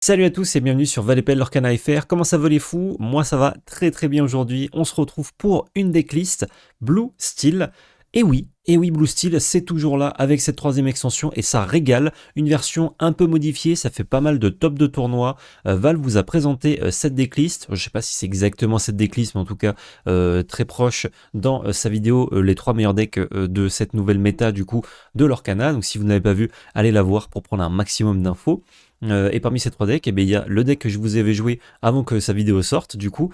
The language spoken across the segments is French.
Salut à tous et bienvenue sur Valepel Lorcana FR. Comment ça va les fous? Moi ça va très très bien aujourd'hui. On se retrouve pour une decklist Blue Steel. Et oui, Blue Steel, c'est toujours là avec cette troisième extension et ça régale. Une version un peu modifiée, ça fait pas mal de top de tournoi. Valve vous a présenté cette decklist. Je sais pas si c'est exactement cette decklist, mais en tout cas très proche dans sa vidéo les 3 meilleurs decks de cette nouvelle méta du coup de Lorcana. Donc si vous n'avez pas vu, allez la voir pour prendre un maximum d'infos. Et parmi ces 3 decks, eh bien, il y a le deck que je vous avais joué avant que sa vidéo sorte, du coup,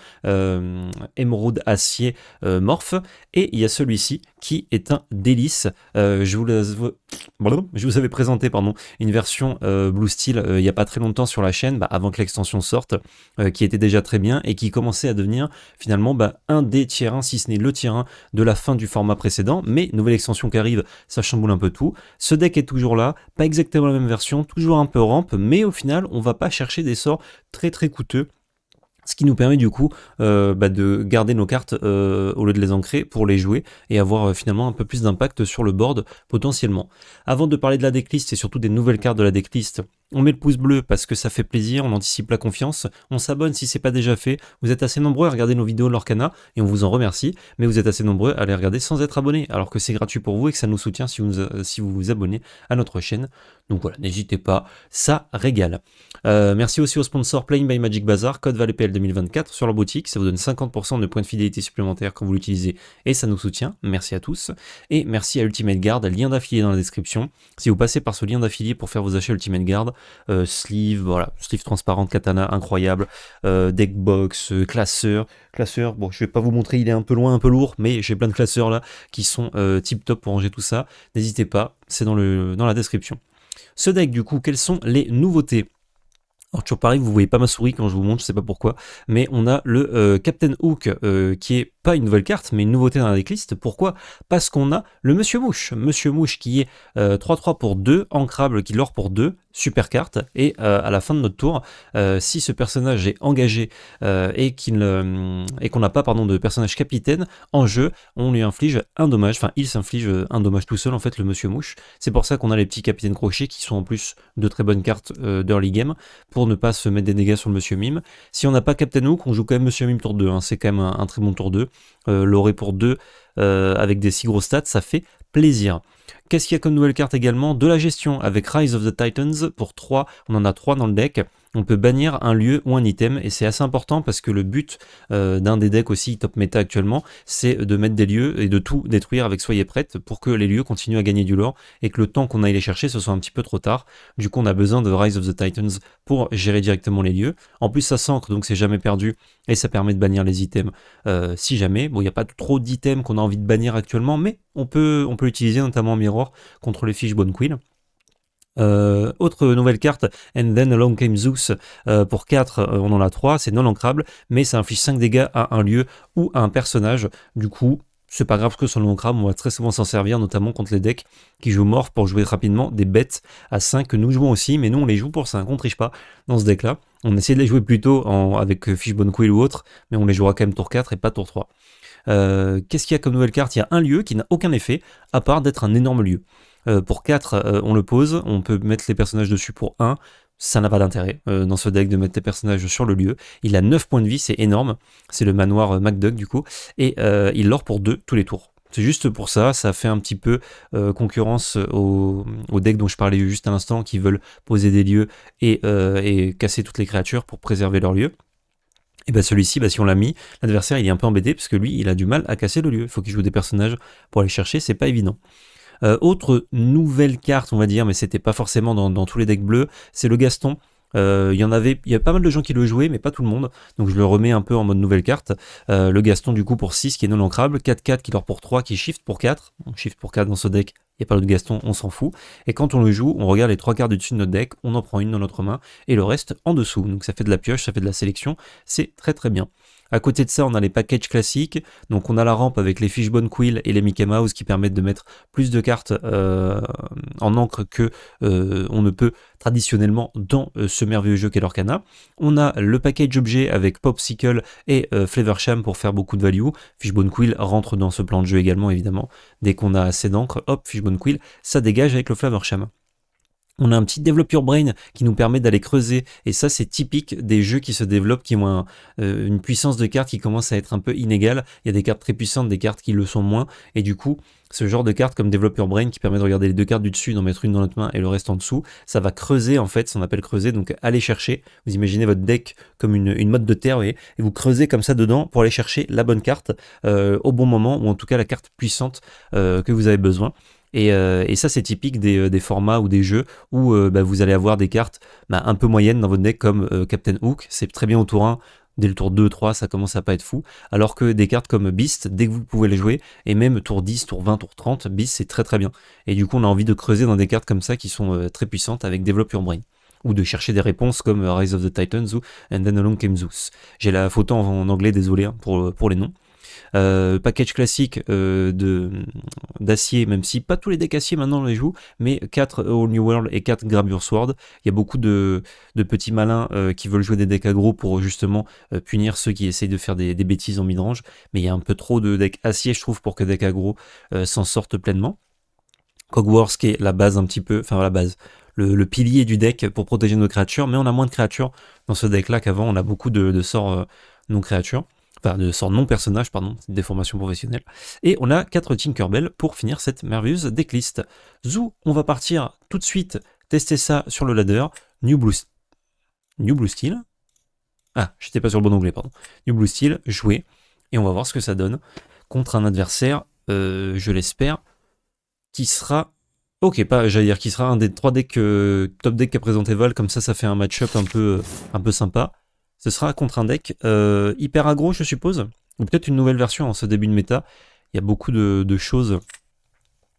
Émeraude, Acier, Morph, et il y a celui-ci qui est un délice. Je vous avais présenté une version Blue Steel il n'y a pas très longtemps sur la chaîne, avant que l'extension sorte, qui était déjà très bien et qui commençait à devenir finalement un des tiers 1, si ce n'est le tiers 1 de la fin du format précédent. Mais nouvelle extension qui arrive, ça chamboule un peu tout. Ce deck est toujours là, pas exactement la même version, toujours un peu rampe, mais au final, on va pas chercher des sorts très très coûteux. Ce qui nous permet du coup de garder nos cartes au lieu de les ancrer pour les jouer et avoir finalement un peu plus d'impact sur le board potentiellement. Avant de parler de la decklist et surtout des nouvelles cartes de la decklist, on met le pouce bleu parce que ça fait plaisir, on anticipe la confiance, on s'abonne si c'est pas déjà fait, vous êtes assez nombreux à regarder nos vidéos de Lorcana et on vous en remercie, mais vous êtes assez nombreux à les regarder sans être abonnés, alors que c'est gratuit pour vous et que ça nous soutient si vous vous abonnez à notre chaîne. Donc voilà, n'hésitez pas, ça régale. Merci aussi au sponsor Playing by Magic Bazaar, code VALEPL 2024 sur leur boutique, ça vous donne 50% de points de fidélité supplémentaires quand vous l'utilisez et ça nous soutient, merci à tous. Et merci à Ultimate Guard, lien d'affilié dans la description. Si vous passez par ce lien d'affilié pour faire vos achats Ultimate Guard, sleeve, voilà, sleeve transparente, katana incroyable, deckbox, classeur, bon je vais pas vous montrer, il est un peu loin, un peu lourd, mais j'ai plein de classeurs là qui sont tip top pour ranger tout ça, n'hésitez pas, c'est dans la description. Ce deck du coup, quelles sont les nouveautés? Alors toujours pareil, vous voyez pas ma souris quand je vous montre, je sais pas pourquoi, mais on a le Captain Hook qui est pas une nouvelle carte, mais une nouveauté dans la decklist. Pourquoi? Parce qu'on a le Monsieur Mouche qui est 3-3 pour 2, ancrable, qui lore pour 2, super carte, et à la fin de notre tour, si ce personnage est engagé et qu'on n'a pas de personnage capitaine en jeu, on lui inflige un dommage, enfin il s'inflige un dommage tout seul en fait, le Monsieur Mouche. C'est pour ça qu'on a les petits capitaines crochets qui sont en plus de très bonnes cartes d'early game, pour ne pas se mettre des dégâts sur le Monsieur Mime. Si on n'a pas Captain Hook, on joue quand même Monsieur Mime tour 2, hein. C'est quand même un très bon tour 2. L'aurer pour 2 avec des si gros stats, ça fait plaisir. Qu'est-ce qu'il y a comme nouvelle carte également? De la gestion avec Rise of the Titans pour 3, on en a 3 dans le deck. On peut bannir un lieu ou un item et c'est assez important parce que le but d'un des decks aussi top méta actuellement, c'est de mettre des lieux et de tout détruire avec Soyez Prête pour que les lieux continuent à gagner du lore et que le temps qu'on aille les chercher ce soit un petit peu trop tard. Du coup on a besoin de Rise of the Titans pour gérer directement les lieux. En plus ça s'ancre donc c'est jamais perdu et ça permet de bannir les items si jamais. Bon il n'y a pas trop d'items qu'on a envie de bannir actuellement, mais on peut l'utiliser notamment en Mirror contre les Fishbone Quill. Autre nouvelle carte, And Then Along Came Zeus, pour 4, on en a 3, c'est non ancrable, mais ça inflige 5 dégâts à un lieu ou à un personnage, du coup, c'est pas grave que ce soit non ancrable, on va très souvent s'en servir, notamment contre les decks qui jouent Morph pour jouer rapidement des bêtes à 5 que nous jouons aussi, mais nous on les joue pour 5, on triche pas dans ce deck là, on essaie de les jouer plutôt avec Fishbone Quill ou autre, mais on les jouera quand même tour 4 et pas tour 3. Qu'est-ce qu'il y a comme nouvelle carte? Il y a un lieu qui n'a aucun effet, à part d'être un énorme lieu. Pour 4, on le pose, on peut mettre les personnages dessus pour 1, ça n'a pas d'intérêt dans ce deck de mettre les personnages sur le lieu. Il a 9 points de vie, c'est énorme, c'est le manoir MacDuck du coup, et il lore pour 2 tous les tours. C'est juste pour ça, ça fait un petit peu concurrence au deck dont je parlais juste à l'instant, qui veulent poser des lieux et casser toutes les créatures pour préserver leur lieu. Et bah celui-ci, si on l'a mis, l'adversaire il est un peu embêté, parce que lui il a du mal à casser le lieu, il faut qu'il joue des personnages pour aller chercher, c'est pas évident. Autre nouvelle carte, on va dire, mais c'était pas forcément dans tous les decks bleus, c'est le Gaston. Il y a pas mal de gens qui le jouaient, mais pas tout le monde, donc je le remets un peu en mode nouvelle carte. Le Gaston du coup pour 6 qui est non ancrable, 4-4 qui lord pour 3, qui shift pour 4, on shift pour 4 dans ce deck, il n'y a pas d'autre Gaston, on s'en fout, et quand on le joue, on regarde les 3 cartes du dessus de notre deck, on en prend une dans notre main, et le reste en dessous, donc ça fait de la pioche, ça fait de la sélection, c'est très très bien. À côté de ça, on a les packages classiques, donc on a la rampe avec les Fishbone Quill et les Mickey Mouse qui permettent de mettre plus de cartes en encre que on ne peut traditionnellement dans ce merveilleux jeu qu'est Lorcana. On a le package objet avec Popsicle et Flavorsham pour faire beaucoup de value. Fishbone Quill rentre dans ce plan de jeu également évidemment. Dès qu'on a assez d'encre, hop, Fishbone Quill, ça dégage avec le Flavorsham. On a un petit Develop Your Brain qui nous permet d'aller creuser, et ça c'est typique des jeux qui se développent, qui ont une puissance de cartes qui commence à être un peu inégale. Il y a des cartes très puissantes, des cartes qui le sont moins, et du coup, ce genre de cartes comme Develop Your Brain qui permet de regarder les 2 cartes du dessus, d'en mettre une dans notre main et le reste en dessous, ça va creuser en fait, ça on appelle creuser, donc aller chercher. Vous imaginez votre deck comme une motte de terre, et vous creusez comme ça dedans pour aller chercher la bonne carte au bon moment, ou en tout cas la carte puissante que vous avez besoin. Et ça, c'est typique des formats ou des jeux où vous allez avoir des cartes un peu moyennes dans votre deck, comme Captain Hook. C'est très bien au tour 1. Dès le tour 2, 3, ça commence à pas être fou. Alors que des cartes comme Beast, dès que vous pouvez les jouer, et même tour 10, tour 20, tour 30, Beast, c'est très très bien. Et du coup, on a envie de creuser dans des cartes comme ça qui sont très puissantes avec Develop Your Brain. Ou de chercher des réponses comme Rise of the Titans ou And Then Along Came Zeus. J'ai la photo en anglais, désolé pour les noms. Package classique d'acier, même si pas tous les decks acier maintenant on les joue, mais 4 All New World et 4 Grab Your Sword. Il y a beaucoup de petits malins qui veulent jouer des decks aggro pour justement punir ceux qui essayent de faire des bêtises en midrange, mais il y a un peu trop de decks acier, je trouve, pour que deck aggro s'en sortent pleinement. Cogwars qui est la base un petit peu, enfin la base, le pilier du deck pour protéger nos créatures, mais on a moins de créatures dans ce deck là qu'avant. On a beaucoup de sorts non créatures. Enfin, de sorts non personnages, pardon, c'est des formations professionnelles. Et on a 4 Tinkerbell pour finir cette merveilleuse decklist. Zou, on va partir tout de suite tester ça sur le ladder. New Blue Steel. Ah, j'étais pas sur le bon onglet, pardon. New Blue Steel, jouer. Et on va voir ce que ça donne contre un adversaire, je l'espère, qui sera... Ok, pas, j'allais dire qui sera un des 3 decks top deck qu'a présenté Val, comme ça fait un match-up un peu sympa. Ce sera contre un deck hyper aggro, je suppose, ou peut-être une nouvelle version en ce début de méta. Il y a beaucoup de choses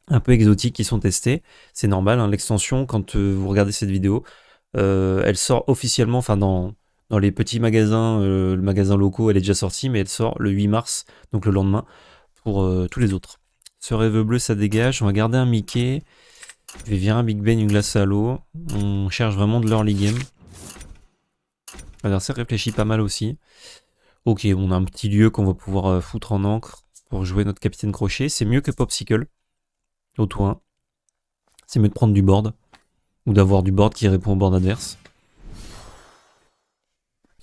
un peu exotiques qui sont testées. C'est normal, hein, l'extension, quand vous regardez cette vidéo, elle sort officiellement, enfin dans les petits magasins, le magasin locaux, elle est déjà sortie, mais elle sort le 8 mars, donc le lendemain, pour tous les autres. Ce rêve bleu, ça dégage. On va garder un Mickey. Je vais virer un Big Ben, une glace à l'eau. On cherche vraiment de l'early game. L'adversaire réfléchit pas mal aussi. Ok, on a un petit lieu qu'on va pouvoir foutre en encre pour jouer notre capitaine crochet. C'est mieux que Popsicle au tour 1. C'est mieux de prendre du board. Ou d'avoir du board qui répond au board adverse.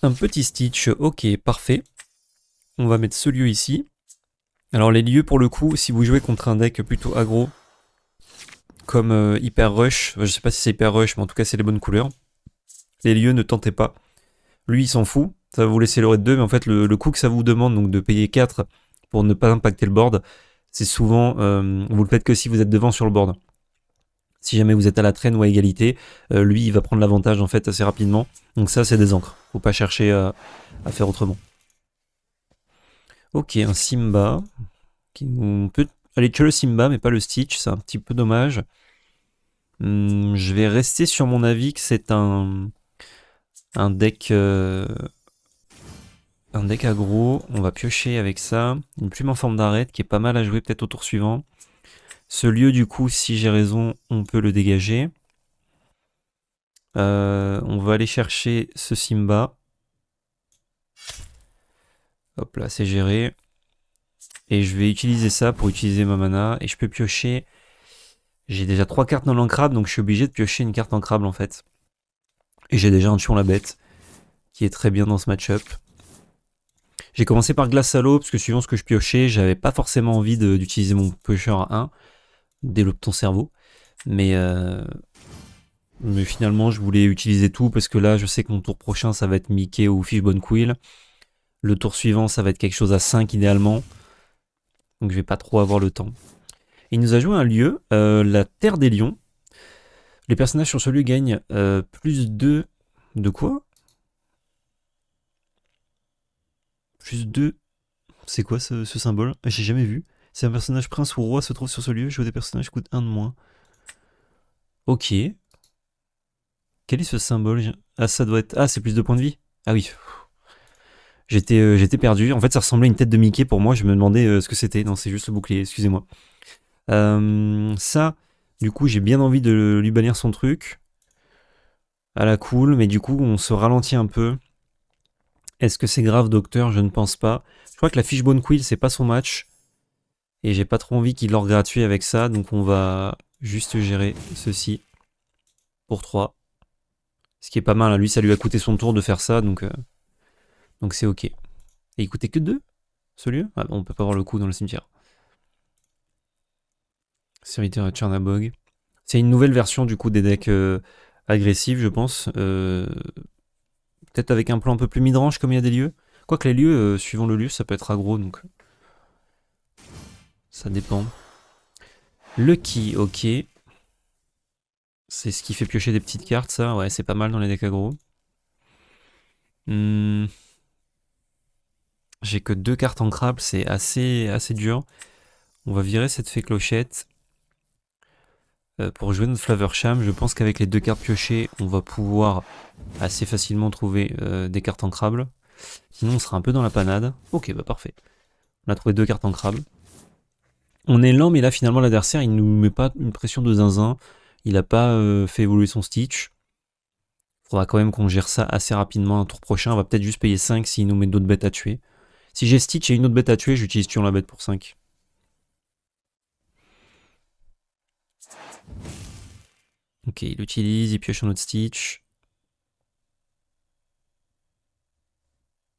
Un petit Stitch, ok, parfait. On va mettre ce lieu ici. Alors les lieux, pour le coup, si vous jouez contre un deck plutôt aggro, comme Hyper Rush, je sais pas si c'est Hyper Rush, mais en tout cas c'est les bonnes couleurs, les lieux, ne tentez pas. Lui, il s'en fout, ça va vous laisser le raid 2, mais en fait, le coût que ça vous demande, donc de payer 4 pour ne pas impacter le board, c'est souvent, vous le faites que si vous êtes devant sur le board. Si jamais vous êtes à la traîne ou à égalité, lui, il va prendre l'avantage en fait assez rapidement. Donc ça, c'est des encres. Faut pas chercher à faire autrement. Ok, un Simba. On peut aller tuer le Simba, mais pas le Stitch. C'est un petit peu dommage. Je vais rester sur mon avis que c'est un deck aggro. On va piocher avec ça. Une plume en forme d'arête qui est pas mal à jouer peut-être au tour suivant. Ce lieu, du coup, si j'ai raison, on peut le dégager. On va aller chercher ce Simba. Hop là, c'est géré. Et je vais utiliser ça pour utiliser ma mana. Et je peux piocher... J'ai déjà 3 cartes non ancrables, donc je suis obligé de piocher une carte ancrable en fait. Et j'ai déjà un Tuon la Bête, qui est très bien dans ce match-up. J'ai commencé par Glace à l'eau, parce que suivant ce que je piochais, j'avais pas forcément envie d'utiliser mon piocheur à 1. Développe ton cerveau. Mais finalement, je voulais utiliser tout, parce que là, je sais que mon tour prochain, ça va être Mickey ou Fishbone Quill. Le tour suivant, ça va être quelque chose à 5 idéalement. Donc je vais pas trop avoir le temps. Il nous a joué un lieu, la Terre des Lions. Les personnages sur ce lieu gagnent plus 2... De quoi? Plus 2... C'est quoi ce symbole? J'ai jamais vu. Si un personnage prince ou roi se trouve sur ce lieu, jouer des personnages coûte 1 de moins. Ok. Quel est ce symbole? Ah, ça doit être... Ah, c'est plus de points de vie? Ah oui. J'étais perdu. En fait, ça ressemblait à une tête de Mickey pour moi. Je me demandais ce que c'était. Non, c'est juste le bouclier, excusez-moi. Ça, du coup, j'ai bien envie de lui bannir son truc. À la cool, mais du coup, on se ralentit un peu. Est-ce que c'est grave, docteur? Je ne pense pas. Je crois que la Fishbone Quill, c'est pas son match. Et j'ai pas trop envie qu'il l'or gratuit avec ça, donc on va juste gérer ceci. pour 3. Ce qui est pas mal, hein. Lui ça lui a coûté son tour de faire ça, donc c'est ok. Et il coûtait que 2 ce lieu. Ah, bon, on peut pas avoir le coup dans le cimetière. Serviteur à Tchernabog. C'est une nouvelle version du coup des decks agressifs, je pense. Peut-être avec un plan un peu plus midrange comme il y a des lieux. Quoique les lieux, suivant le lieu, ça peut être aggro, donc ça dépend. Lucky, ok. C'est ce qui fait piocher des petites cartes, ça. Ouais, c'est pas mal dans les decks aggro. J'ai que 2 cartes ancrables, c'est assez dur. On va virer cette fée clochette. Pour jouer notre Flaversham, je pense qu'avec les 2 cartes piochées, on va pouvoir assez facilement trouver des cartes ancrables. Sinon, on sera un peu dans la panade. Ok, bah parfait. On a trouvé 2 cartes ancrables. On est lent, mais là, finalement, l'adversaire, il nous met pas une pression de zinzin. Il a pas fait évoluer son Stitch. Faudra quand même qu'on gère ça assez rapidement un tour prochain. On va peut-être juste payer 5 s'il nous met d'autres bêtes à tuer. Si j'ai Stitch et une autre bête à tuer, j'utilise tuant la bête pour 5. Ok, il utilise, il pioche un autre Stitch.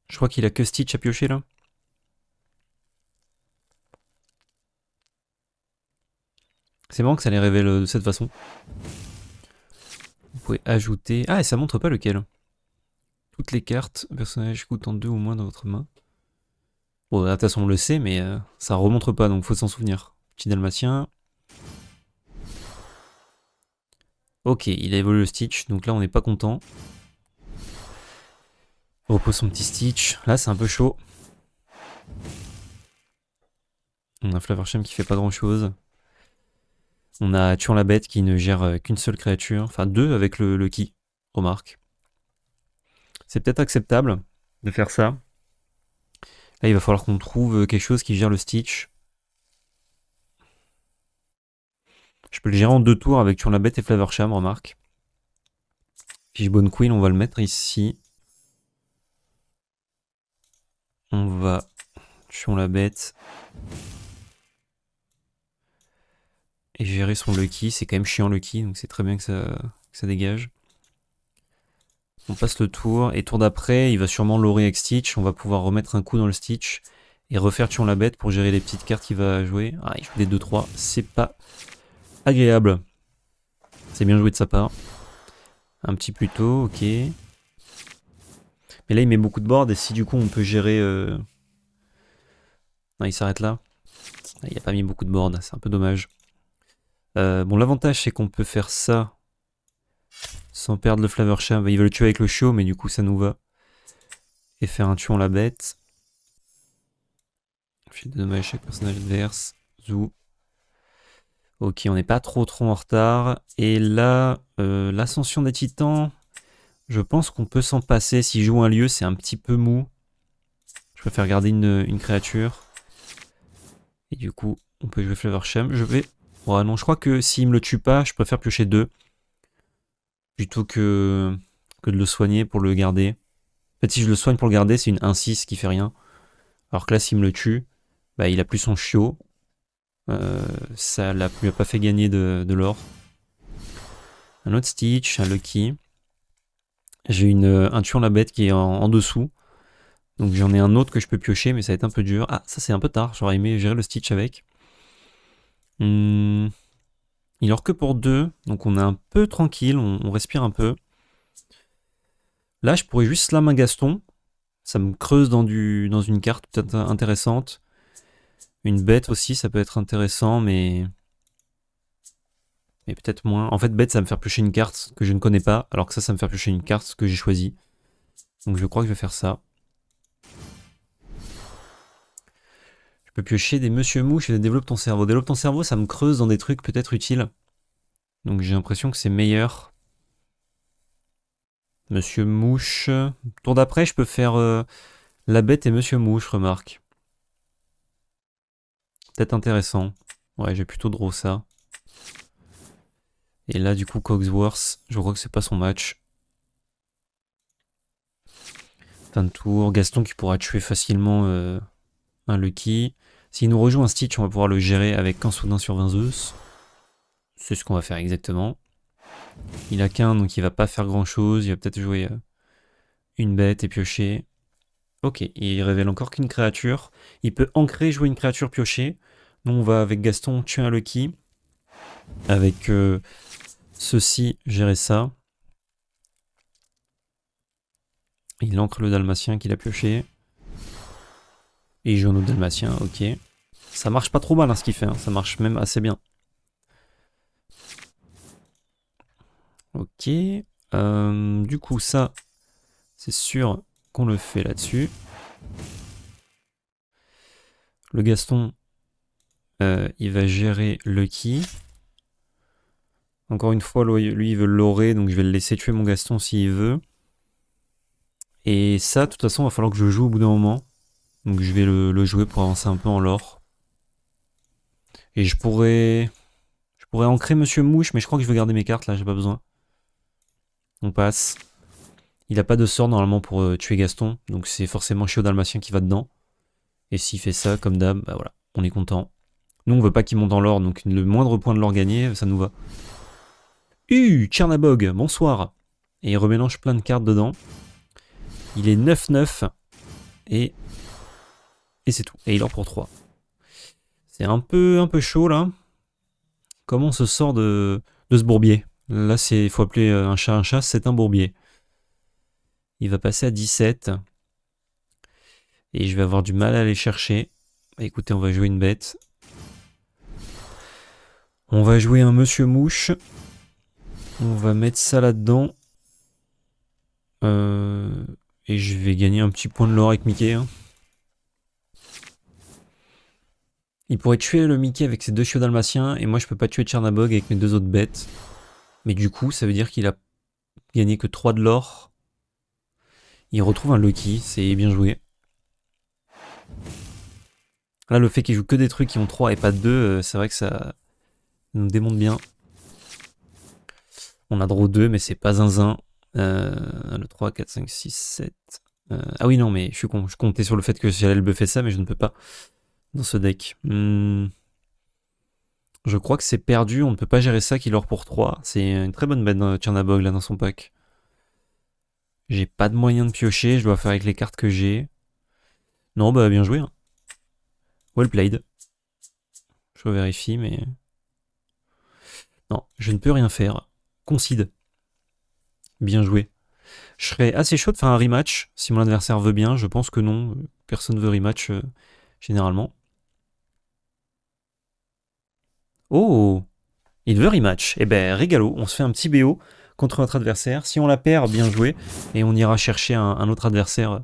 Je crois qu'il a que Stitch à piocher là. C'est marrant que ça les révèle de cette façon. Vous pouvez ajouter... Ah, et ça montre pas lequel. Toutes les cartes, personnages coûtant 2 ou moins dans votre main. Bon, de toute façon on le sait, mais ça remontre pas, donc faut s'en souvenir. Petit dalmatien. Ok, il a évolué le Stitch, donc là on n'est pas content. On repose son petit Stitch. Là c'est un peu chaud. On a Flaversham qui fait pas grand chose. On a Tuant la bête qui ne gère qu'une seule créature. Enfin 2 avec le ki, remarque. C'est peut-être acceptable de faire ça. Là il va falloir qu'on trouve quelque chose qui gère le Stitch. Je peux le gérer en 2 tours avec Tuant la bête et Flaversham, remarque. Fishbone Queen, on va le mettre ici. On va... Tuant la bête. Et gérer son Lucky, c'est quand même chiant Lucky, donc c'est très bien que ça dégage. On passe le tour, et tour d'après, il va sûrement lorer avec Stitch, on va pouvoir remettre un coup dans le Stitch, et refaire Tuant la bête pour gérer les petites cartes qu'il va jouer. Ah, il joue des 2-3, c'est pas agréable. C'est bien joué de sa part. Un petit plus tôt, ok. Mais là il met beaucoup de board, et si du coup on peut gérer... Non, il s'arrête là. Il a pas mis beaucoup de board, c'est un peu dommage. Bon, l'avantage c'est qu'on peut faire ça sans perdre le Flaversham. Il va le tuer avec le chiot, mais du coup ça nous va. Et faire un tuant la bête. Fait de dommages à chaque personnage adverse. Zou. Ok, on n'est pas trop en retard. Et là, l'ascension des titans, je pense qu'on peut s'en passer. S'il joue un lieu, c'est un petit peu mou. Je préfère garder une créature. Et du coup, on peut jouer Flaversham. Je vais... Oh non, je crois que s'il me le tue pas, je préfère piocher 2. Plutôt que de le soigner pour le garder. En fait, si je le soigne pour le garder, c'est une 1-6 qui fait rien. Alors que là, s'il me le tue, bah, il a plus son chiot. Ça lui a pas fait gagner de l'or. Un autre Stitch, un Lucky. J'ai un tuant la bête qui est en dessous. Donc j'en ai un autre que je peux piocher, mais ça va être un peu dur. Ah, ça c'est un peu tard, j'aurais aimé gérer le Stitch avec. Il en reste que pour 2, donc on est un peu tranquille, on respire un peu. Là, je pourrais juste slam un Gaston. Ça me creuse dans une carte peut-être intéressante. Une bête aussi, ça peut être intéressant, mais peut-être moins. En fait, bête, ça va me faire piocher une carte que je ne connais pas, alors que ça me fait piocher une carte que j'ai choisie. Donc je crois que je vais faire ça. Je peux piocher des Monsieur Mouche et développe ton cerveau. Développe ton cerveau, ça me creuse dans des trucs peut-être utiles. Donc j'ai l'impression que c'est meilleur. Monsieur Mouche. Tour d'après, je peux faire la bête et Monsieur Mouche, remarque. Peut-être intéressant. Ouais, j'ai plutôt draw ça. Et là, du coup, Cogsworth, je crois que c'est pas son match. Fin de tour. Gaston qui pourra tuer facilement un Lucky. S'il nous rejoue un Stitch, on va pouvoir le gérer avec un soudain sur 20 Zeus. C'est ce qu'on va faire exactement. Il a qu'un, donc il va pas faire grand chose. Il va peut-être jouer une bête et piocher. Ok, il révèle encore qu'une créature. Il peut ancrer, jouer une créature piocher. Nous, on va avec Gaston tuer un Lucky. Avec ceci, gérer ça. Il ancre le dalmatien qu'il a pioché. Et il joue un autre dalmatien, ok. Ça marche pas trop mal hein, ce qu'il fait, hein. Ça marche même assez bien. Ok. Du coup, ça, c'est sûr qu'on le fait là-dessus. Le Gaston, il va gérer Lucky. Encore une fois, lui, il veut l'aurer, donc je vais le laisser tuer mon Gaston s'il veut. Et ça, de toute façon, il va falloir que je joue au bout d'un moment. Donc je vais le jouer pour avancer un peu en lore. Et je pourrais ancrer Monsieur Mouche, mais je crois que je veux garder mes cartes là, j'ai pas besoin. On passe. Il a pas de sort normalement pour tuer Gaston, donc c'est forcément Chiot Dalmatien qui va dedans. Et s'il fait ça, comme d'hab, bah voilà, on est content. Nous, on veut pas qu'il monte en lore, donc le moindre point de lore gagné, ça nous va. Tchernabog, bonsoir. Et il remélange plein de cartes dedans. Il est 9-9. Et c'est tout. Et il en pour 3. C'est un peu chaud là. Comment on se sort de ce bourbier? Là, il faut appeler un chat, c'est un bourbier. Il va passer à 17. Et je vais avoir du mal à aller chercher. Bah, écoutez, on va jouer une bête. On va jouer un Monsieur Mouche. On va mettre ça là-dedans. Et je vais gagner un petit point de lore avec Mickey. Hein. Il pourrait tuer le Mickey avec ses 2 chiots dalmatiens. Et moi, je peux pas tuer Tchernabog avec mes 2 autres bêtes. Mais du coup, ça veut dire qu'il a gagné que 3 de lore. Il retrouve un Lucky. C'est bien joué. Là, le fait qu'il joue que des trucs qui ont 3 et pas 2, c'est vrai que ça nous démonte bien. On a draw 2, mais c'est pas zinzin. Le 3, 4, 5, 6, 7. Ah oui, non, mais je suis con. Je comptais sur le fait que j'allais le buffer ça, mais je ne peux pas dans ce deck. Je crois que c'est perdu. On ne peut pas gérer ça qu'il leur pour 3. C'est une très bonne bête dans Tchernabog là dans son pack. J'ai pas de moyen de piocher. Je dois faire avec les cartes que j'ai. Non, bah bien joué. Hein. Well played. Je vérifie, mais. Non, je ne peux rien faire. Concede. Bien joué. Je serais assez chaud de faire un rematch si mon adversaire veut bien. Je pense que non. Personne veut rematch généralement. Oh, il veut rematch. Eh ben, régalo. On se fait un petit BO contre notre adversaire. Si on la perd, bien joué. Et on ira chercher un autre adversaire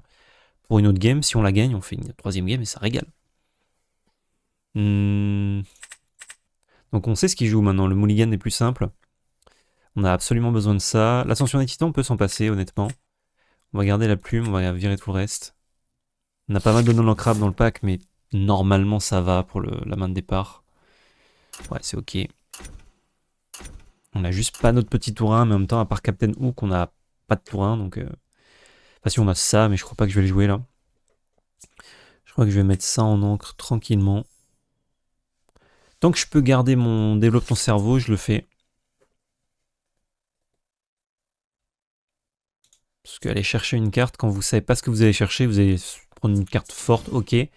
pour une autre game. Si on la gagne, on fait une troisième game et ça régale. Donc on sait ce qu'il joue maintenant. Le mulligan est plus simple. On a absolument besoin de ça. L'ascension des titans, on peut s'en passer, honnêtement. On va garder la plume, on va virer tout le reste. On a pas mal de non-ancrables dans le pack, mais normalement ça va pour la main de départ. Ouais, c'est ok. On a juste pas notre petit tourin, mais en même temps, à part Captain Hook, on a pas de tourin, donc... Enfin si, on a ça, mais je crois pas que je vais le jouer, là. Je crois que je vais mettre ça en encre tranquillement. Tant que je peux garder mon développe ton cerveau, je le fais. Parce qu'aller chercher une carte, quand vous savez pas ce que vous allez chercher, vous allez prendre une carte forte, ok. Et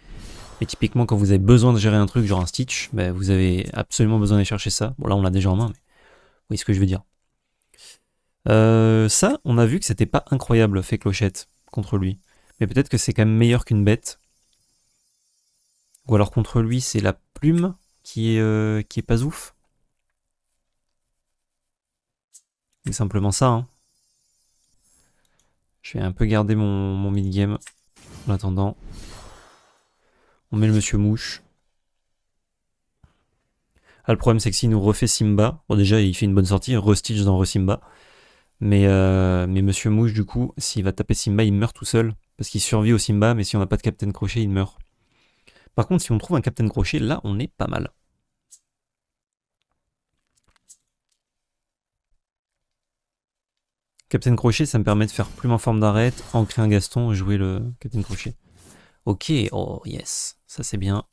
typiquement, quand vous avez besoin de gérer un truc, genre un Stitch, bah, vous avez absolument besoin d'aller chercher ça. Bon, là, on l'a déjà en main, mais vous voyez ce que je veux dire. Ça, on a vu que c'était pas incroyable, fait clochette, contre lui. Mais peut-être que c'est quand même meilleur qu'une bête. Ou alors contre lui, c'est la plume qui est pas ouf. C'est simplement ça, hein. Je vais un peu garder mon mid-game en attendant. On met le Monsieur Mouche. Ah, le problème, c'est que s'il nous refait Simba, bon, déjà, il fait une bonne sortie, re-Stitch dans re-Simba. Mais Monsieur Mouche, du coup, s'il va taper Simba, il meurt tout seul. Parce qu'il survit au Simba, mais si on n'a pas de Captain Crochet, il meurt. Par contre, si on trouve un Captain Crochet, là, on est pas mal. Captain Crochet, ça me permet de faire plume en forme d'arête, ancrer un Gaston et jouer le Captain Crochet. Ok, oh yes, ça c'est bien.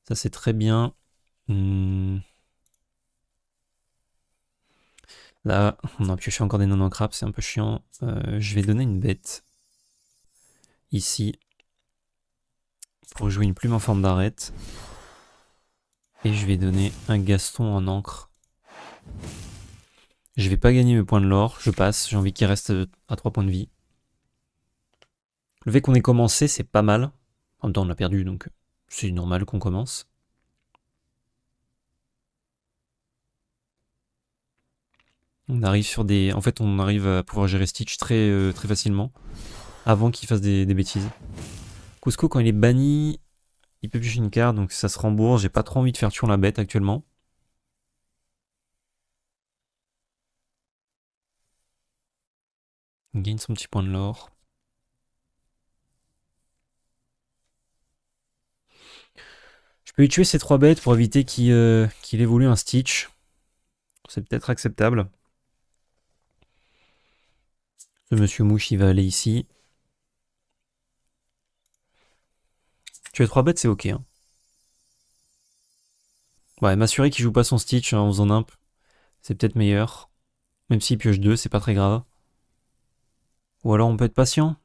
Ça c'est très bien. Là, on a pioché encore des non-ancrables, c'est un peu chiant. Je vais donner une bête. Ici. Pour jouer une plume en forme d'arête. Et je vais donner un Gaston en encre. Je vais pas gagner mes points de l'or, je passe. J'ai envie qu'il reste à 3 points de vie. Le fait qu'on ait commencé, c'est pas mal. En même temps, on a perdu, donc c'est normal qu'on commence. On arrive sur des... En fait, on arrive à pouvoir gérer Stitch très, très facilement. Avant qu'il fasse des bêtises. Cusco, quand il est banni, il peut piocher une carte, donc ça se rembourse. J'ai pas trop envie de faire tuer la bête actuellement. Il gagne son petit point de l'or. Je peux lui tuer ces 3 bêtes pour éviter qu'il évolue un Stitch. C'est peut-être acceptable. Ce monsieur mouche, il va aller ici. Tuer 3 bêtes, c'est ok. Hein. Ouais, m'assurer qu'il joue pas son Stitch en faisant nimp, c'est peut-être meilleur. Même s'il pioche 2, c'est pas très grave. Ou alors on peut être patient.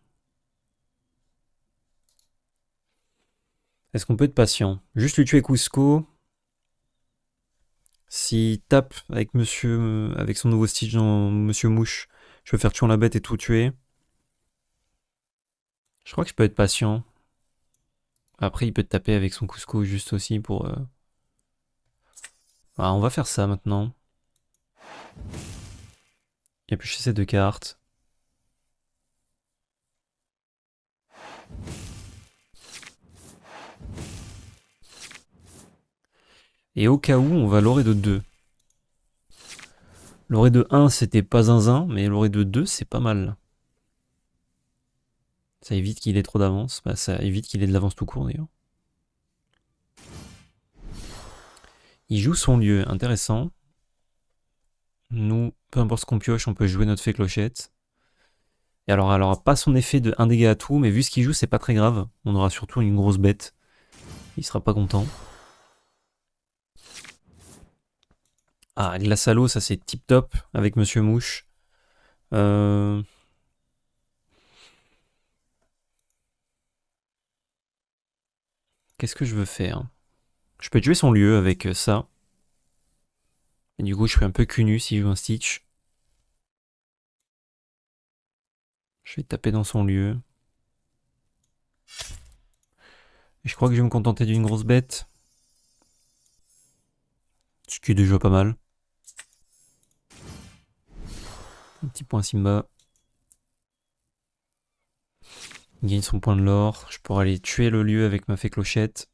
Est-ce qu'on peut être patient? Juste lui tuer Cusco. S'il tape avec avec son nouveau Stitch dans Monsieur Mouche, je peux faire tuer la bête et tout tuer. Je crois que je peux être patient. Après, il peut te taper avec son Cusco juste aussi pour... Ah, on va faire ça maintenant. Il a pioché ces 2 cartes. Et au cas où, on va l'orée de 2. L'orée de 1, c'était pas zinzin, mais l'orée de 2, c'est pas mal. Ça évite qu'il ait trop d'avance. Bah, ça évite qu'il ait de l'avance tout court d'ailleurs. Il joue son lieu, intéressant. Nous, peu importe ce qu'on pioche, on peut jouer notre fée clochette. Et alors pas son effet de 1 dégât à tout, mais vu ce qu'il joue, c'est pas très grave. On aura surtout une grosse bête. Il sera pas content. Ah, glace à l'eau, ça c'est tip top avec Monsieur Mouche. Qu'est-ce que je veux faire? Je peux tuer son lieu avec ça. Et du coup, je suis un peu cul nu s'il joue un Stitch. Je vais taper dans son lieu. Et je crois que je vais me contenter d'une grosse bête. Ce qui est déjà pas mal. Un petit point Simba. Il gagne son point de l'or. Je pourrais aller tuer le lieu avec ma fée clochette.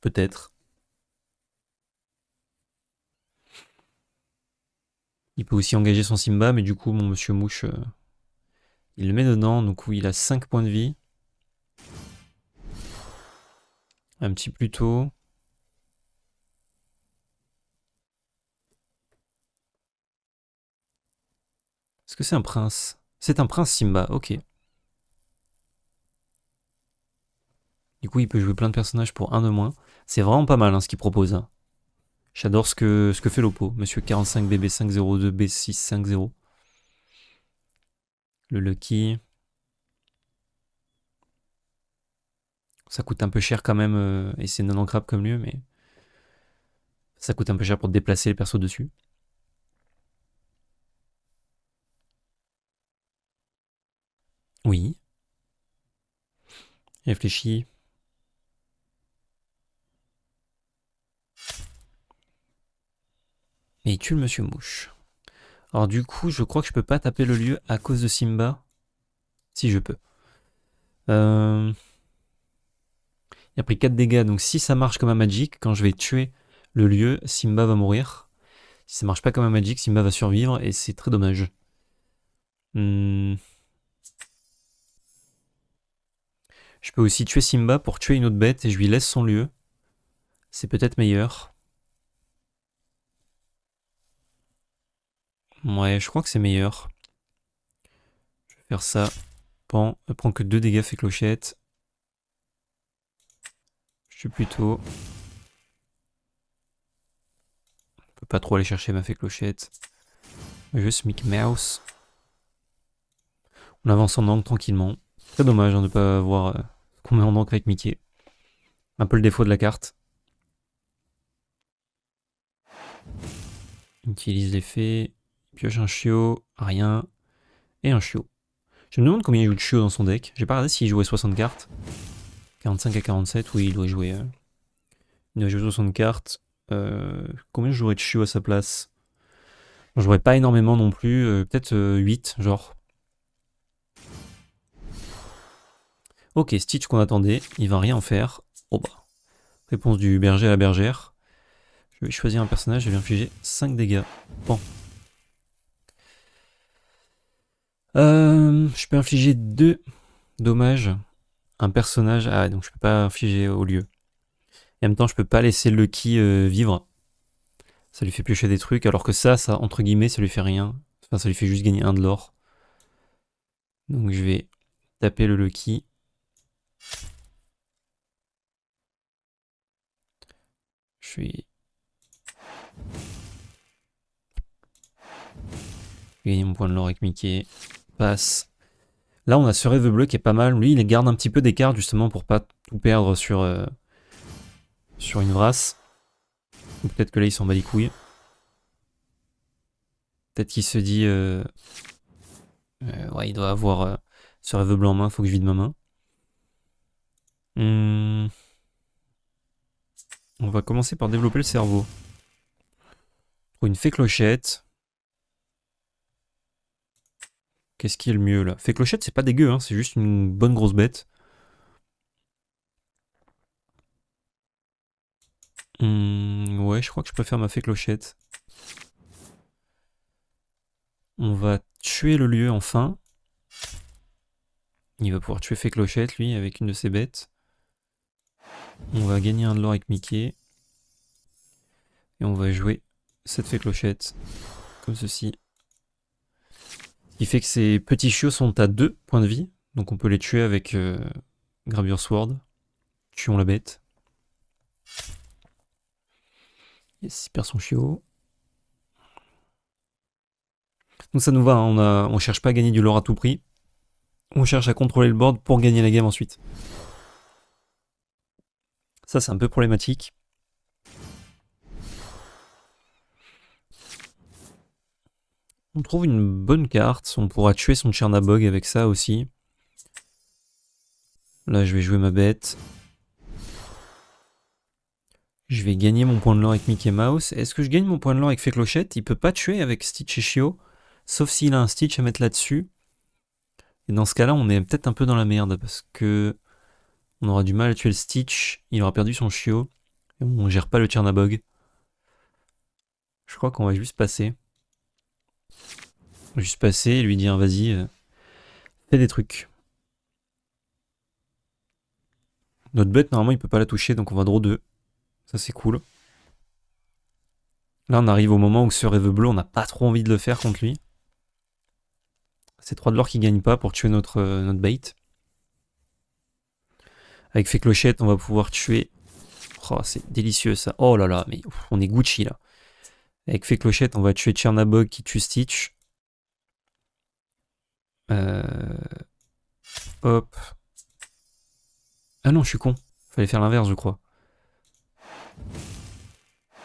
Peut-être. Il peut aussi engager son Simba, mais du coup, mon Monsieur Mouche, il le met dedans. Donc, oui, il a 5 points de vie. Un petit plus tôt. Est-ce que c'est un prince? C'est un prince Simba, ok. Du coup, il peut jouer plein de personnages pour un de moins. C'est vraiment pas mal hein, ce qu'il propose. Hein. J'adore ce que fait l'Oppo. Monsieur 45BB502B650. Le Lucky. Ça coûte un peu cher quand même, et c'est non ancrable comme lieu, mais ça coûte un peu cher pour déplacer les persos dessus. Oui. Réfléchis. Et il tue le Monsieur Mouche. Alors du coup, je crois que je peux pas taper le lieu à cause de Simba. Si je peux. Il a pris 4 dégâts, donc si ça marche comme un Magic, quand je vais tuer le lieu, Simba va mourir. Si ça marche pas comme un Magic, Simba va survivre et c'est très dommage. Je peux aussi tuer Simba pour tuer une autre bête et je lui laisse son lieu. C'est peut-être meilleur. Ouais, je crois que c'est meilleur. Je vais faire ça. Pan, prend que 2 dégâts, fait clochette. Je suis plutôt. peux pas trop aller chercher ma fée clochette. Juste Mickey Mouse. On avance en encre tranquillement. Très dommage de ne pas avoir qu'on met en encre avec Mickey. Un peu le défaut de la carte. On utilise les fées. Pioche un chiot. Rien. Et un chiot. Je me demande combien il joue de chiot dans son deck. J'ai pas regardé s'il jouait 60 cartes. 45 à 47, oui, il doit jouer. Il doit jouer 60 cartes. Combien je jouerais de chiot à sa place? Je jouerais pas énormément non plus. Peut-être 8, genre. Ok, Stitch qu'on attendait. Il va rien en faire. Oh bah. Réponse du berger à la bergère. Je vais choisir un personnage. Je vais infliger 5 dégâts. Bon. Je peux infliger 2 dommages. Un personnage. Ah, donc je peux pas infliger au lieu. Et en même temps, je peux pas laisser Lucky vivre. Ça lui fait piocher des trucs, alors que ça, entre guillemets, ça lui fait rien. Enfin, ça lui fait juste gagner 1 de l'or. Donc je vais taper le Lucky. Je vais gagner mon point de l'or avec Mickey. Passe. Là, on a ce rêve bleu qui est pas mal. Lui, il garde un petit peu d'écart justement pour pas tout perdre sur une vrasse. Ou peut-être que là, il s'en bat les couilles. Peut-être qu'il se dit... ouais, il doit avoir ce rêve bleu en main, faut que je vide ma main. On va commencer par développer le cerveau. Pour une fée clochette. Qu'est-ce qui est le mieux là? Fée clochette, c'est pas dégueu, hein, c'est juste une bonne grosse bête. Ouais, je crois que je préfère ma fée clochette. On va tuer le lieu enfin. Il va pouvoir tuer fée clochette, lui, avec une de ses bêtes. On va gagner 1 de l'or avec Mickey. Et on va jouer cette fée clochette. Comme ceci. Ce qui fait que ces petits chiots sont à 2 points de vie. Donc on peut les tuer avec Gravure Sword. Tuons la bête. Yes, il perd son chiot. Donc ça nous va, hein, on cherche pas à gagner du lore à tout prix. On cherche à contrôler le board pour gagner la game ensuite. Ça, c'est un peu problématique. On trouve une bonne carte. On pourra tuer son Chernabog avec ça aussi. Là, je vais jouer ma bête. Je vais gagner mon point de lore avec Mickey Mouse. Est-ce que je gagne mon point de lore avec Fée Clochette? Il peut pas tuer avec Stitch et Chiot. Sauf s'il a un Stitch à mettre là-dessus. Et dans ce cas-là, on est peut-être un peu dans la merde. Parce que on aura du mal à tuer le Stitch. Il aura perdu son Chiot. Et on gère pas le Chernabog. Je crois qu'on va juste passer. Juste passer et lui dire vas-y, fais des trucs. Notre bête, normalement, il peut pas la toucher, donc on va draw 2. Ça, c'est cool. Là, on arrive au moment où ce rêve bleu, on n'a pas trop envie de le faire contre lui. C'est 3 de l'or qui gagne pas pour tuer notre bait. Avec Fée Clochette, on va pouvoir tuer... Oh, c'est délicieux ça. Oh là là, mais on est Gucci là. Avec Fée Clochette, on va tuer Chernabog qui tue Stitch. Hop. Ah non, je suis con. Fallait faire l'inverse, je crois.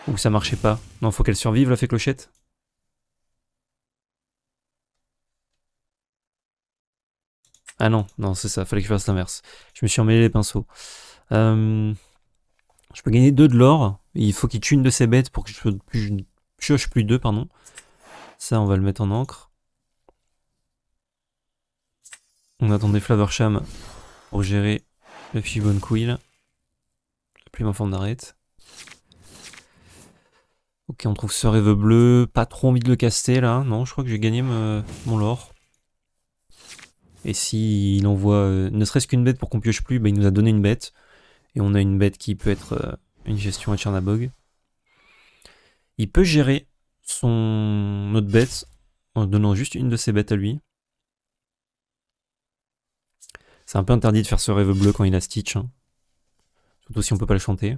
Ou ça marchait pas. Non, faut qu'elle survive la Fée Clochette. Ah non, non, c'est ça, fallait que je fasse l'inverse. Je me suis emmêlé les pinceaux. Je peux gagner 2 de l'or. Il faut qu'il tue une de ses bêtes pour que je pioche plus 2, pardon. Ça, on va le mettre en encre. On attendait Flaversham pour gérer le Fishbone Quill. La plume en forme d'arête. Ok, on trouve ce rêve bleu. Pas trop envie de le caster là. Non, je crois que j'ai gagné mon lore. Et s'il envoie ne serait-ce qu'une bête pour qu'on pioche plus, bah, il nous a donné une bête. Et on a une bête qui peut être une gestion à Chernabog. Il peut gérer son autre bête en donnant juste une de ses bêtes à lui. C'est un peu interdit de faire ce rêve bleu quand il a Stitch. Hein. Surtout si on peut pas le chanter.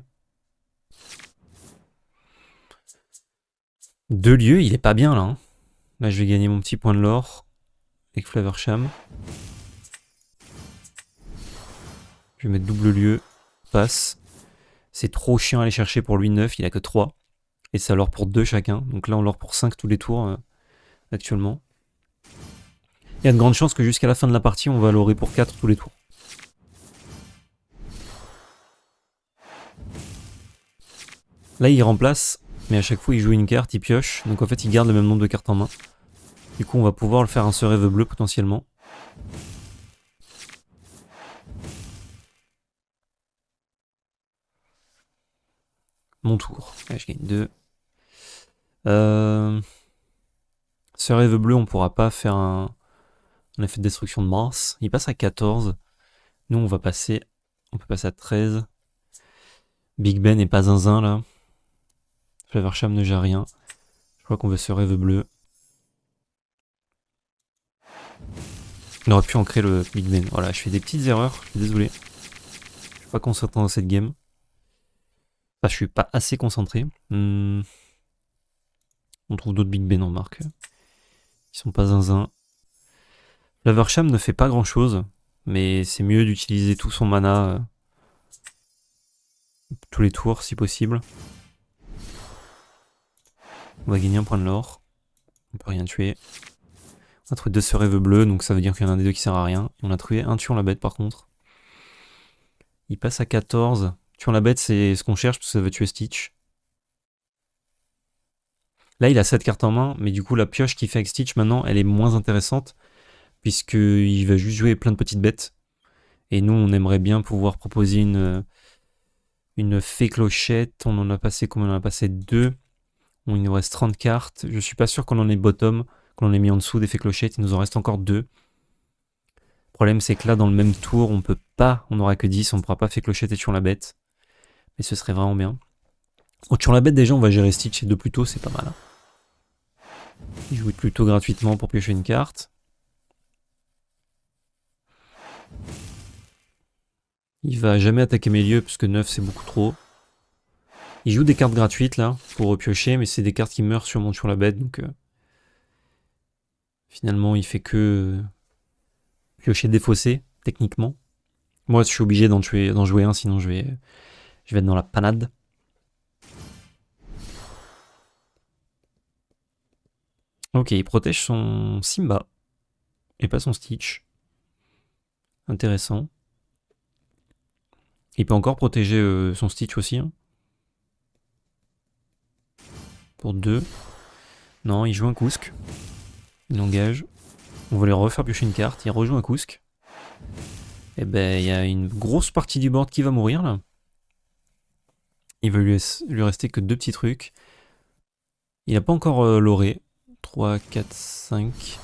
2 lieux, il est pas bien là. Hein. Là, je vais gagner mon petit point de l'or avec Flaversham. Je vais mettre double lieu, passe. C'est trop chiant à aller chercher pour lui 9, il a que 3. Et ça l'or pour 2 chacun. Donc là, on l'or pour 5 tous les tours actuellement. Il y a de grandes chances que jusqu'à la fin de la partie, on va l'orer pour 4 tous les tours. Là, il remplace, mais à chaque fois, il joue une carte, il pioche. Donc en fait, il garde le même nombre de cartes en main. Du coup, on va pouvoir le faire un rêve bleu potentiellement. Mon tour. Là, je gagne 2. Ce rêve bleu, on pourra pas faire un effet de destruction de masse. Il passe à 14. Nous, on va passer. On peut passer à 13. Big Ben n'est pas zinzin là. Flaversham ne gère rien. Je crois qu'on veut ce rêve bleu. On aurait pu ancrer le Big Ben. Voilà, je fais des petites erreurs. Je suis désolé. Je suis pas concentré dans cette game. Enfin, je suis pas assez concentré. On trouve d'autres Big Ben en marque. Ils sont pas zinzin. Flaversham ne fait pas grand chose. Mais c'est mieux d'utiliser tout son mana tous les tours si possible. On va gagner un point de l'or. On peut rien tuer. On a trouvé 2 rêves bleus, donc ça veut dire qu'il y en a un des deux qui sert à rien. Et on a trouvé un tuant la bête par contre. Il passe à 14. Tuant la bête, c'est ce qu'on cherche parce que ça veut tuer Stitch. Là, il a 7 cartes en main, mais du coup, la pioche qu'il fait avec Stitch maintenant, elle est moins intéressante. Puisqu'il va juste jouer plein de petites bêtes. Et nous, on aimerait bien pouvoir proposer une fée clochette. On en a passé combien? On en a passé 2. Bon, il nous reste 30 cartes. Je suis pas sûr qu'on en ait bottom, qu'on en ait mis en dessous des fées clochettes. Il nous en reste encore 2. Le problème, c'est que là, dans le même tour, on peut pas, on n'aura que 10, on pourra pas faire clochette et tuer la bête. Mais ce serait vraiment bien. Au tuant la bête, déjà, on va gérer Stitch et de plus tôt, c'est pas mal. Hein. Il joue plutôt gratuitement pour piocher une carte. Il va jamais attaquer mes lieux, parce que 9, c'est beaucoup trop. Il joue des cartes gratuites, là, pour piocher, mais c'est des cartes qui meurent sur mon tuant la bête, donc... finalement, il fait que... piocher défaussé, techniquement. Moi, je suis obligé d'en jouer un, sinon je vais être dans la panade. Ok, il protège son Simba. Et pas son Stitch. Intéressant. Il peut encore protéger son Stitch aussi. Hein. Pour 2. Non, il joue un Kousk. Il engage. On va lui refaire piocher une carte. Il rejoue un Kousk. Et ben, il y a une grosse partie du board qui va mourir là. Il va lui rester que 2 petits trucs. Il n'a pas encore loré. 3, 4, 5.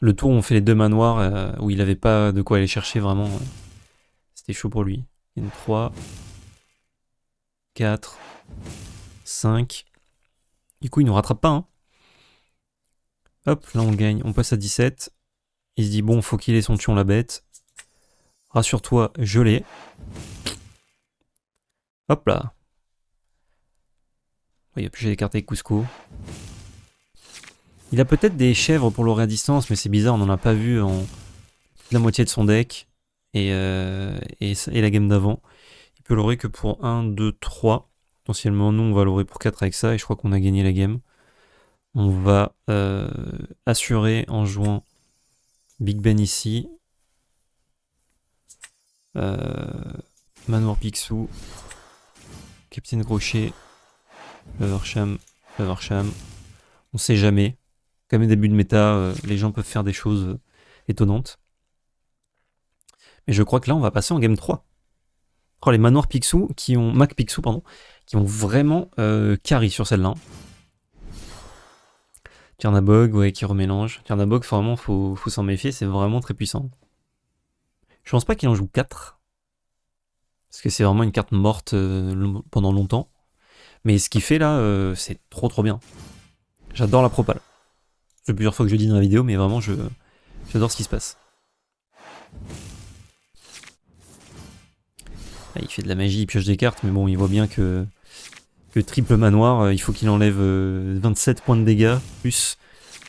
Le tour où on fait les 2 manoirs, où il avait pas de quoi aller chercher vraiment, c'était chaud pour lui. Il y a une 3, 4, 5. Du coup, il nous rattrape pas. Hein. Hop, là on gagne. On passe à 17. Il se dit, bon, faut qu'il ait son tuon la bête. Rassure-toi, je l'ai. Hop là. Il a pioché des cartes avec Cusco. Il a peut-être des chèvres pour l'orer à distance, mais c'est bizarre, on n'en a pas vu en la moitié de son deck. Et la game d'avant. Il peut l'orer que pour 1, 2, 3. Potentiellement, nous, on va l'orer pour 4 avec ça, et je crois qu'on a gagné la game. On va assurer en jouant Big Ben ici. Manoir Picsou. Capitaine Crochet. Flaversham. On sait jamais. Comme au début de méta, les gens peuvent faire des choses étonnantes. Mais je crois que là, on va passer en game 3. Oh, les manoirs Picsou Mac Picsou, pardon, qui ont vraiment carry sur celle-là. Turnabog, ouais, qui remélange. Turnabog, vraiment, faut s'en méfier, c'est vraiment très puissant. Je pense pas qu'il en joue 4. Parce que c'est vraiment une carte morte pendant longtemps. Mais ce qu'il fait là, c'est trop bien. J'adore la propale. C'est plusieurs fois que je le dis dans la vidéo, mais vraiment, j'adore ce qui se passe. Ah, il fait de la magie, il pioche des cartes, mais bon, il voit bien que triple manoir, il faut qu'il enlève 27 points de dégâts, plus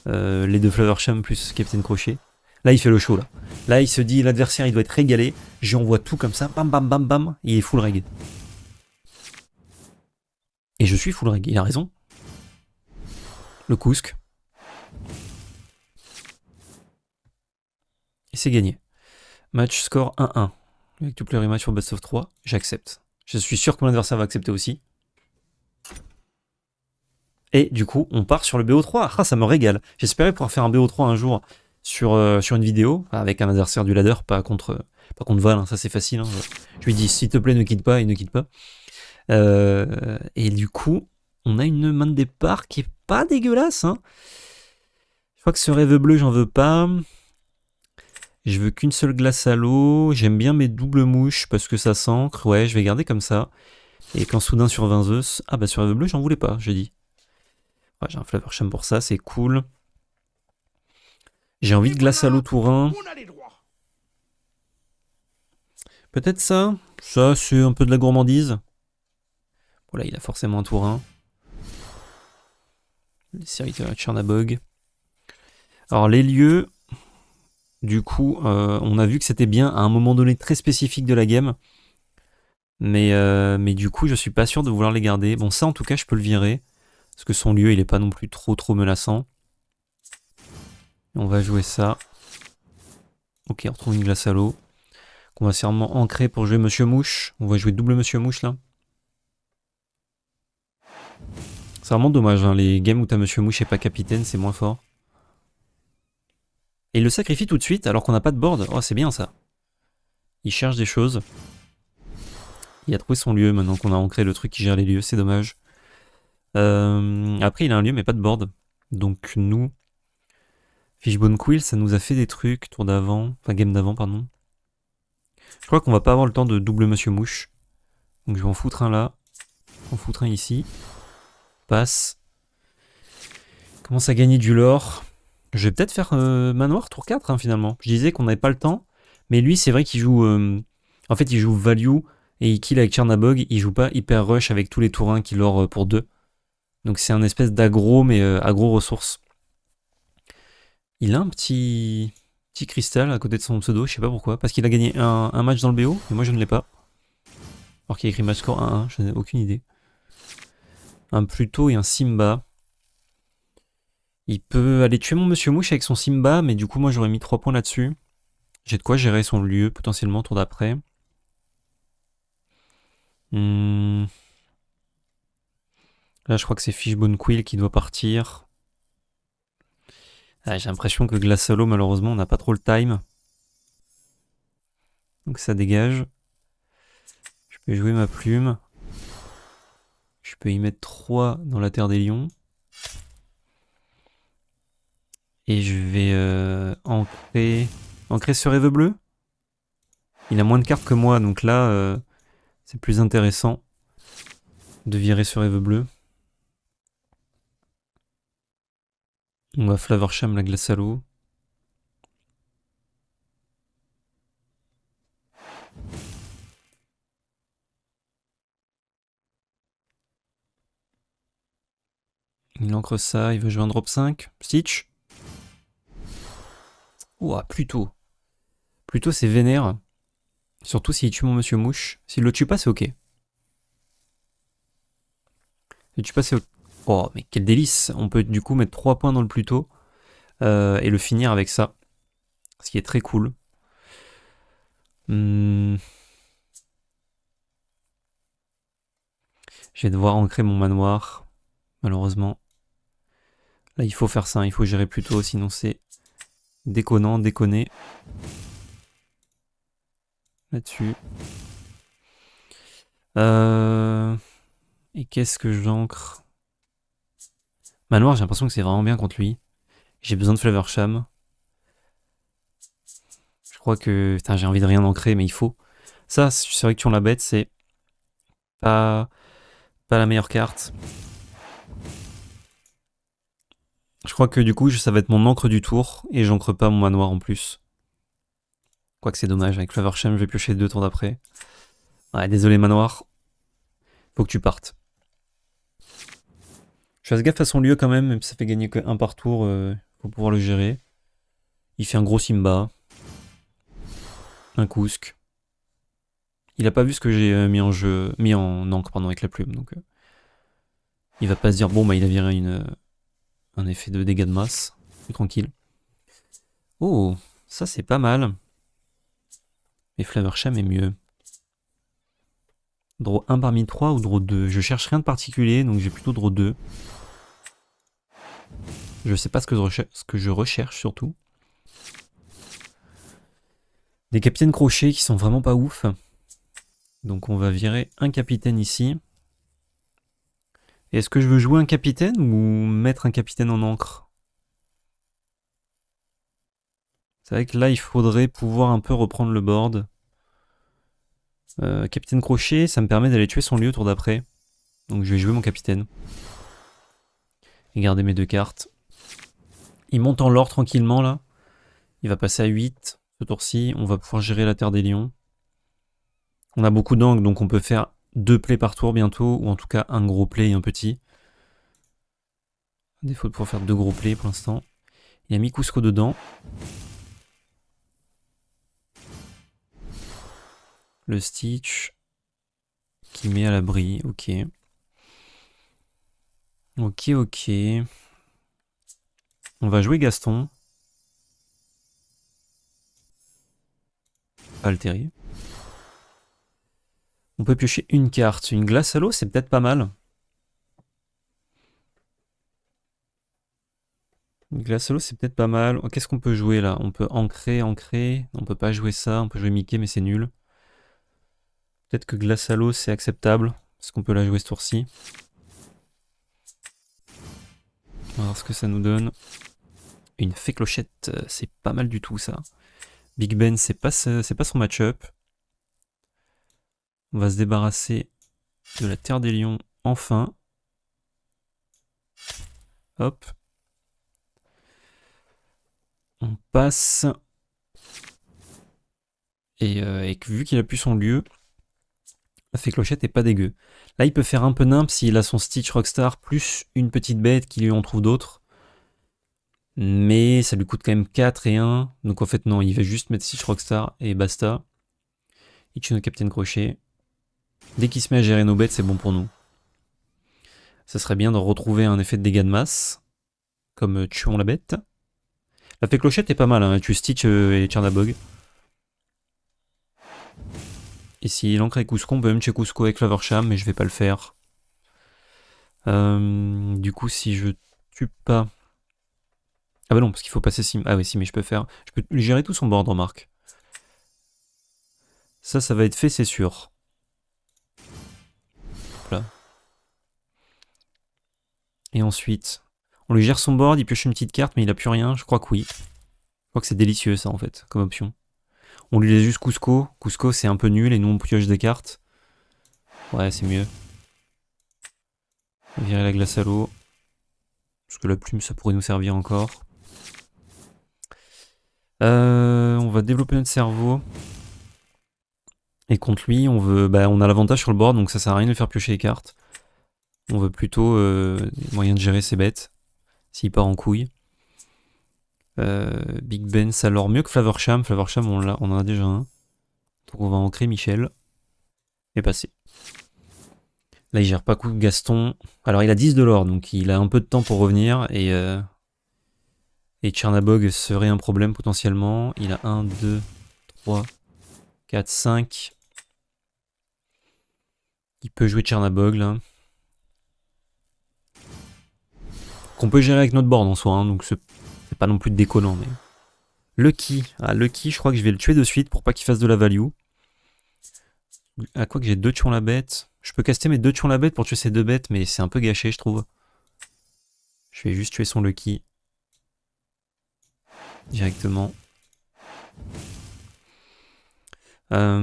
les deux Flaversham, plus Captain Crochet. Là, il fait le show, là. Là, il se dit, l'adversaire, il doit être régalé. J'y envoie tout comme ça, bam, bam, bam, bam, et il est full reg. Et je suis full reg, il a raison. Le Kusk. Et c'est gagné. Match score 1-1. Avec tout le rematch pour Best of 3, j'accepte. Je suis sûr que mon adversaire va accepter aussi. Et du coup, on part sur le BO3. Ah, ça me régale. J'espérais pouvoir faire un BO3 un jour sur une vidéo, avec un adversaire du ladder, pas contre Val, hein, ça c'est facile. Hein. Je lui dis, s'il te plaît, ne quitte pas, il ne quitte pas. Et du coup, on a une main de départ qui est pas dégueulasse. Hein. Je crois que ce rêve bleu, j'en veux pas. Je veux qu'une seule glace à l'eau. J'aime bien mes doubles mouches parce que ça s'ancre. Ouais, je vais garder comme ça. Et quand soudain sur 20 Zeus... Ah bah sur rêve bleu, j'en voulais pas, j'ai dit. Ouais, j'ai un Flaversham pour ça, c'est cool. J'ai envie de glace à l'eau Tourin. Peut-être ça. Ça, c'est un peu de la gourmandise. Voilà, il a forcément un Tourin. Les serviteurs de Chernabog. Alors, les lieux... Du coup, on a vu que c'était bien à un moment donné très spécifique de la game. Mais du coup, je suis pas sûr de vouloir les garder. Bon, ça, en tout cas, je peux le virer. Parce que son lieu, il est pas non plus trop menaçant. On va jouer ça. Ok, on retrouve une glace à l'eau. Qu'on va sûrement ancrer pour jouer Monsieur Mouche. On va jouer double Monsieur Mouche, là. C'est vraiment dommage, hein. Les games où t'as Monsieur Mouche et pas capitaine, c'est moins fort. Et il le sacrifie tout de suite alors qu'on n'a pas de board. Oh, c'est bien ça. Il cherche des choses. Il a trouvé son lieu maintenant qu'on a ancré le truc qui gère les lieux, c'est dommage. Après, il a un lieu mais pas de board. Donc nous, Fishbone Quill, ça nous a fait des trucs, tour d'avant, enfin game d'avant, pardon. Je crois qu'on va pas avoir le temps de double Monsieur Mouche. Donc je vais en foutre un là, en foutre un ici. Passe. Commence à gagner du lore. Je vais peut-être faire manoir tour 4 hein, finalement. Je disais qu'on n'avait pas le temps, mais lui c'est vrai qu'il joue... en fait il joue value et il kill avec Chernabog, il joue pas hyper rush avec tous les tours 1 qu'il lore pour 2. Donc c'est un espèce d'aggro, mais aggro ressources. Il a un petit cristal à côté de son pseudo, je sais pas pourquoi, parce qu'il a gagné un match dans le BO, mais moi je ne l'ai pas. Alors qu'il a écrit match score 1-1, je n'ai aucune idée. Un Pluto et un Simba. Il peut aller tuer mon Monsieur Mouche avec son Simba, mais du coup moi j'aurais mis 3 points là-dessus. J'ai de quoi gérer son lieu, potentiellement, tour d'après. Là je crois que c'est Fishbone Quill qui doit partir. Ah, j'ai l'impression que Glace à l'eau, malheureusement, on n'a pas trop le time. Donc ça dégage. Je peux jouer ma plume. Je peux y mettre 3 dans la Terre des Lions. Et je vais ancrer ce rêve bleu. Il a moins de cartes que moi, donc là, c'est plus intéressant de virer ce rêve bleu. On va Flaversham la glace à l'eau. Il ancre ça, il veut jouer un drop 5. Stitch. Ouah, Pluto. Pluto c'est vénère. Surtout s'il tue mon Monsieur Mouche. S'il le tue pas, c'est ok. S'il le tue pas, c'est ok. Oh, mais quel délice. On peut du coup mettre 3 points dans le Pluto. Et le finir avec ça. Ce qui est très cool. Je vais devoir ancrer mon manoir. Malheureusement. Là, il faut faire ça. Il faut gérer Pluto. Sinon, c'est déconnant, déconné. Là-dessus. Et qu'est-ce que j'ancre? Manoir, j'ai l'impression que c'est vraiment bien contre lui. J'ai besoin de Flaversham. Je crois que... Putain, j'ai envie de rien ancrer, mais il faut. Ça, c'est vrai que tu en la bête, c'est pas la meilleure carte. Je crois que du coup, ça va être mon encre du tour, et j'ancre pas mon manoir en plus. Quoique c'est dommage, avec Flaversham, je vais piocher 2 tours d'après. Ouais, désolé Manoir, faut que tu partes. Je fasse gaffe à son lieu quand même si ça fait gagner que 1 par tour, faut pouvoir le gérer. Il fait un gros Simba, un Kousk. Il a pas vu ce que j'ai mis en encre pardon, avec la plume, donc il va pas se dire bon bah il a viré un effet de dégâts de masse, plus tranquille. Oh, ça c'est pas mal. Mais Flaversham est mieux. Draw 1 parmi 3 ou draw 2? Je cherche rien de particulier, donc j'ai plutôt draw 2. Je sais pas ce que je recherche surtout. Des capitaines crochets qui sont vraiment pas ouf. Donc on va virer un capitaine ici. Est-ce que je veux jouer un capitaine ou mettre un capitaine en encre? C'est vrai que là il faudrait pouvoir un peu reprendre le board. Capitaine crochet, ça me permet d'aller tuer son lieu au tour d'après. Donc je vais jouer mon capitaine. Et garder mes 2 cartes. Il monte en lore tranquillement là. Il va passer à 8 ce tour-ci. On va pouvoir gérer la Terre des Lions. On a beaucoup d'angles, donc on peut faire 2 plays par tour bientôt, ou en tout cas un gros play et un petit. À défaut de pouvoir faire 2 gros plays pour l'instant. Il a mis Cusco dedans. Le Stitch qui met à l'abri, ok. Ok, ok. On va jouer Gaston. Pas altéré. On peut piocher une carte. Une glace à l'eau, c'est peut-être pas mal. Une glace à l'eau, c'est peut-être pas mal. Qu'est-ce qu'on peut jouer là? On peut ancrer. On peut pas jouer ça. On peut jouer Mickey, mais c'est nul. Peut-être que glace à l'eau, c'est acceptable. Parce qu'on peut la jouer ce tour-ci. On va voir ce que ça nous donne. Une fée clochette, c'est pas mal du tout ça. Big Ben, c'est pas son match-up. On va se débarrasser de la Terre des Lions enfin. Hop. On passe. Et vu qu'il a plus son lieu, la fée clochette est pas dégueu. Là, il peut faire un peu nimp s'il a son Stitch Rockstar plus une petite bête qui lui en trouve d'autres. Mais ça lui coûte quand même 4 et 1. Donc en fait, non, il va juste mettre Stitch Rockstar et basta. Il tue notre Capitaine Crochet. Dès qu'il se met à gérer nos bêtes, c'est bon pour nous. Ça serait bien de retrouver un effet de dégâts de masse, comme tuons la bête. La fée clochette est pas mal, hein. Elle tue Stitch et Chernabog. Et s'il ancre avec Cusco, on peut même tuer Cusco avec Flaversham, mais je vais pas le faire. Du coup, si je tue pas... Ah bah non, parce qu'il faut passer sim. Ah oui, si, mais je peux faire... Je peux gérer tout son board, remarque. Ça va être fait, c'est sûr. Voilà. Et ensuite, on lui gère son board, il pioche une petite carte, mais il a plus rien. Je crois que oui. Je crois que c'est délicieux, ça, en fait, comme option. On lui laisse juste Cusco. Cusco, c'est un peu nul, et nous, on pioche des cartes. Ouais, c'est mieux. On va virer la glace à l'eau. Parce que la plume, ça pourrait nous servir encore. On va développer notre cerveau. Et contre lui, on a l'avantage sur le board, donc ça sert à rien de faire piocher les cartes. On veut plutôt des moyens de gérer ses bêtes. S'il part en couille. Big Ben, ça leur mieux que Flaversham. Flaversham, on en a déjà un. Donc on va ancrer Michel. Et passer. Là, il gère pas coup Gaston. Alors, il a 10 de l'or, donc il a un peu de temps pour revenir. Et Chernabog serait un problème potentiellement. Il a 1, 2, 3, 4, 5. Il peut jouer Chernabog là. Qu'on peut gérer avec notre board en soi, hein, donc c'est pas non plus déconnant. Mais... Lucky. Ah, Lucky, je crois que je vais le tuer de suite pour pas qu'il fasse de la value. À quoi que j'ai 2 tuons la bête. Je peux caster mes 2 tuons la bête pour tuer ces 2 bêtes, mais c'est un peu gâché, je trouve. Je vais juste tuer son Lucky. Directement. Ah,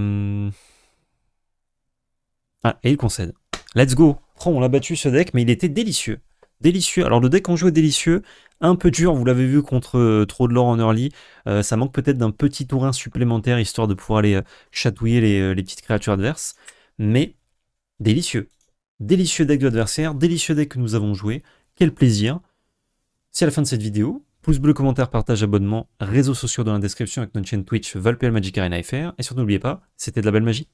et il concède. Let's go. Oh, on l'a battu ce deck, mais il était délicieux. délicieux. Alors le deck en jeu est délicieux, un peu dur, vous l'avez vu, contre trop de lore en early. Ça manque peut-être d'un petit tour 1 supplémentaire, histoire de pouvoir aller chatouiller les petites créatures adverses. Mais délicieux. Délicieux deck de l'adversaire, délicieux deck que nous avons joué. Quel plaisir. C'est la fin de cette vidéo. Pouce bleu, commentaire, partage, abonnement, réseaux sociaux dans la description avec notre chaîne Twitch, ValPL Magic Arena FR. Et surtout n'oubliez pas, c'était de la belle magie.